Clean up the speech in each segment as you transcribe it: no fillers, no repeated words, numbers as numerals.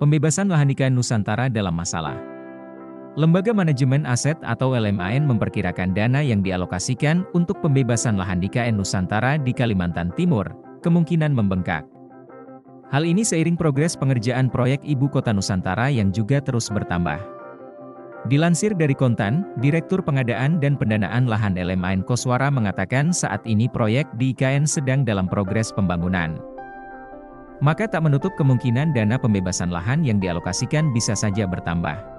Pembebasan lahan IKN Nusantara dalam masalah. Lembaga Manajemen Aset atau LMAN memperkirakan dana yang dialokasikan untuk pembebasan lahan IKN Nusantara di Kalimantan Timur kemungkinan membengkak. Hal ini seiring progres pengerjaan proyek Ibu Kota Nusantara yang juga terus bertambah. Dilansir dari Kontan, Direktur Pengadaan dan Pendanaan Lahan LMAN Koswara mengatakan saat ini proyek di IKN sedang dalam progres pembangunan. Maka tak menutup kemungkinan dana pembebasan lahan yang dialokasikan bisa saja bertambah.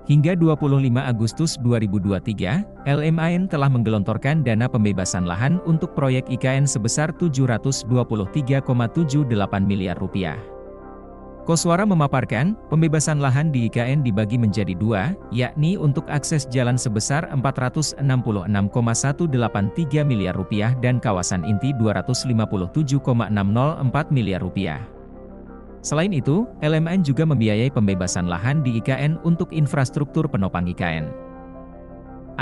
Hingga 25 Agustus 2023, LMAN telah menggelontorkan dana pembebasan lahan untuk proyek IKN sebesar Rp723,78 miliar. Koswara memaparkan, pembebasan lahan di IKN dibagi menjadi dua, yakni untuk akses jalan sebesar Rp466,183 miliar dan kawasan inti Rp257,604 miliar. Selain itu, LMAN juga membiayai pembebasan lahan di IKN untuk infrastruktur penopang IKN.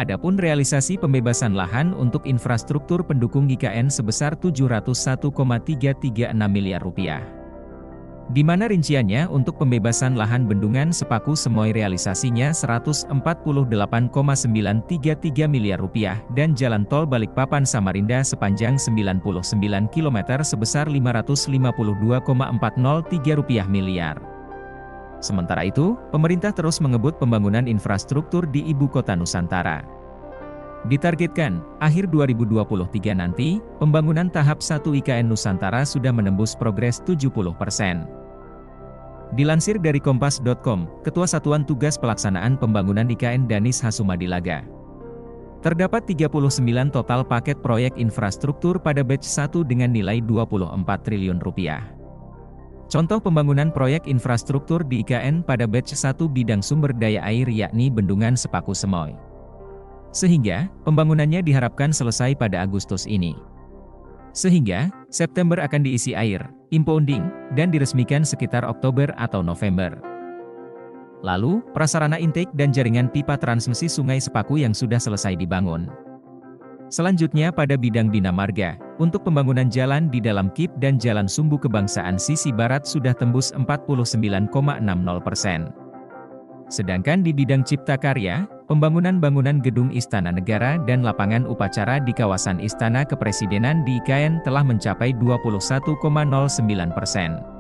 Adapun realisasi pembebasan lahan untuk infrastruktur pendukung IKN sebesar Rp701,336 miliar. Di mana rinciannya untuk pembebasan lahan bendungan Sepaku Semoy realisasinya Rp148,933 miliar dan jalan tol Balikpapan Samarinda sepanjang 99 km sebesar Rp552,403 miliar. Sementara itu, pemerintah terus mengebut pembangunan infrastruktur di Ibu Kota Nusantara. Ditargetkan, akhir 2023 nanti, pembangunan tahap 1 IKN Nusantara sudah menembus progres 70%. Dilansir dari Kompas.com, Ketua Satuan Tugas Pelaksanaan Pembangunan IKN Danis Hasumadilaga. Terdapat 39 total paket proyek infrastruktur pada batch 1 dengan nilai Rp24 triliun. Contoh pembangunan proyek infrastruktur di IKN pada batch 1 bidang sumber daya air yakni Bendungan Sepaku Semoy. Sehingga, pembangunannya diharapkan selesai pada Agustus ini. Sehingga, September akan diisi air, impounding, dan diresmikan sekitar Oktober atau November. Lalu, prasarana intake dan jaringan pipa transmisi Sungai Sepaku yang sudah selesai dibangun. Selanjutnya pada bidang Bina Marga, untuk pembangunan jalan di dalam KIP dan Jalan Sumbu Kebangsaan sisi Barat sudah tembus 49,60%. Sedangkan di bidang Cipta Karya, pembangunan bangunan gedung Istana Negara dan lapangan upacara di kawasan Istana Kepresidenan di IKN telah mencapai 21,09%.